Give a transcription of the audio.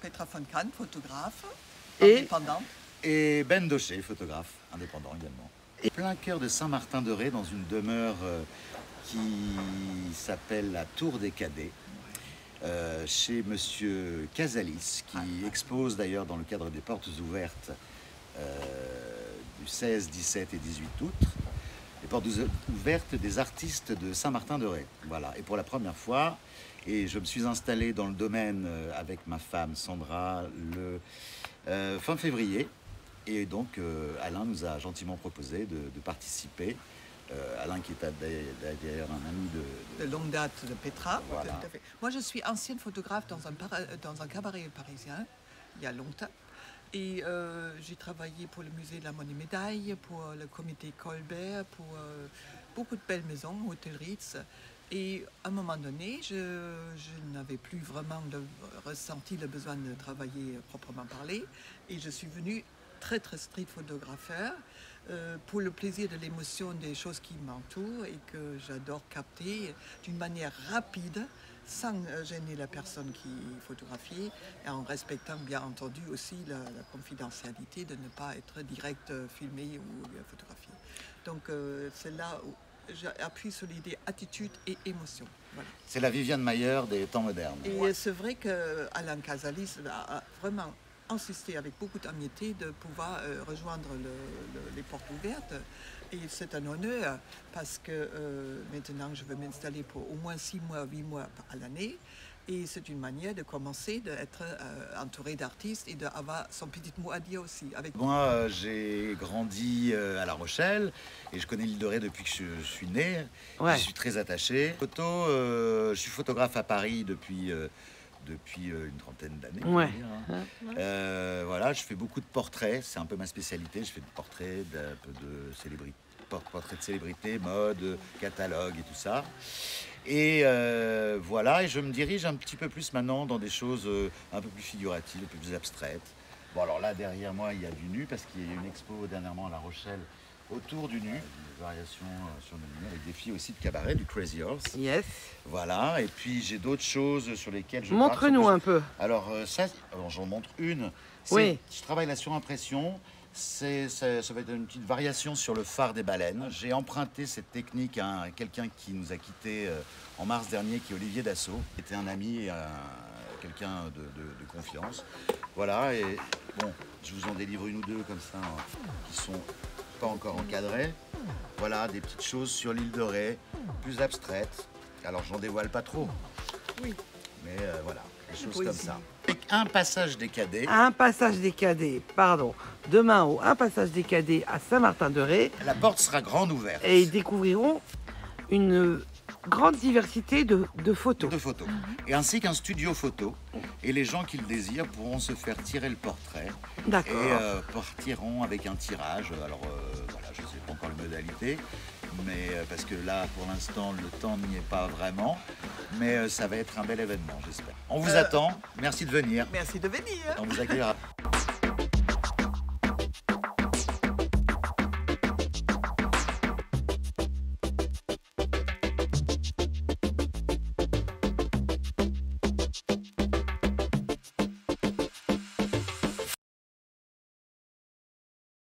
Petra von Kant, photographe, Et indépendante. Et Ben Doché, photographe, indépendant également. Et plein cœur de Saint-Martin-de-Ré, dans une demeure qui s'appelle la Tour des Cadets, chez Monsieur Casalis, qui expose d'ailleurs dans le cadre des portes ouvertes du 16, 17 et 18 août, les portes ouvertes des artistes de Saint-Martin-de-Ré. Voilà. Et pour la première fois, et je me suis installé dans le domaine avec ma femme Sandra le fin février. Et donc Alain nous a gentiment proposé de participer. Alain qui est d'ailleurs un ami de longue date de Petra. Voilà. Tout à fait. Moi, je suis ancienne photographe dans un cabaret parisien, il y a longtemps. Et j'ai travaillé pour le musée de la Monnaie Médaille, pour le comité Colbert, pour beaucoup de belles maisons, Hôtel Ritz. Et à un moment donné, je n'avais plus vraiment ressenti le besoin de travailler proprement parlé. Et je suis venue très street photographeur pour le plaisir de l'émotion des choses qui m'entourent et que j'adore capter d'une manière rapide, sans gêner la personne qui photographie et en respectant bien entendu aussi la confidentialité de ne pas être direct filmé ou photographié. Donc c'est là où j'appuie sur l'idée attitude et émotion. Voilà. C'est la Viviane Mayer des temps modernes. Et c'est vrai qu'Alain Casalis a vraiment insisté avec beaucoup d'amitié de pouvoir rejoindre les portes ouvertes. Et c'est un honneur parce que maintenant je veux m'installer pour au moins 6 mois, 8 mois à l'année. Et c'est une manière de commencer, d'être entouré d'artistes et d'avoir son petit mot à dire aussi. Moi, j'ai grandi à La Rochelle et je connais l'île de Ré depuis que je suis né. Ouais. Je suis très attaché. Je suis photographe à Paris depuis une trentaine d'années. Ouais. Voilà, je fais beaucoup de portraits, c'est un peu ma spécialité. Je fais des portraits d'un peu de célébrités, portraits de célébrités, mode, catalogue et tout ça. Et voilà, et je me dirige un petit peu plus maintenant dans des choses un peu plus figuratives, un peu plus abstraites. Bon, alors là, derrière moi, il y a du nu, parce qu'il y a eu une expo dernièrement à La Rochelle autour du nu, des variations sur le nu, avec des filles aussi de cabaret, du Crazy Horse. Yes. Voilà, et puis j'ai d'autres choses sur lesquelles je Montre-nous un peu. Alors ça, j'en montre une. Oui. Je travaille la surimpression. Ça va être une petite variation sur le phare des baleines. J'ai emprunté cette technique à quelqu'un qui nous a quittés en mars dernier, qui est Olivier Dassault, qui était un ami et quelqu'un de confiance. Voilà, et bon, je vous en délivre une ou deux comme ça, qui sont pas encore encadrées. Voilà, des petites choses sur l'île de Ré, plus abstraites. Alors, j'en dévoile pas trop. Oui. Mais voilà, des choses comme ça. Avec un passage des cadets. Un passage des cadets, pardon, demain un passage des cadets à Saint-Martin-de-Ré. La porte sera grande ouverte. Et ils découvriront une grande diversité de photos. De photos. Et ainsi qu'un studio photo. Et les gens qui le désirent pourront se faire tirer le portrait. D'accord. Et partiront avec un tirage. Alors voilà, je ne sais pas encore les modalités. Mais parce que là, pour l'instant, le temps n'y est pas vraiment. Mais ça va être un bel événement, j'espère. On vous attend. Merci de venir. Merci de venir. On vous accueillera.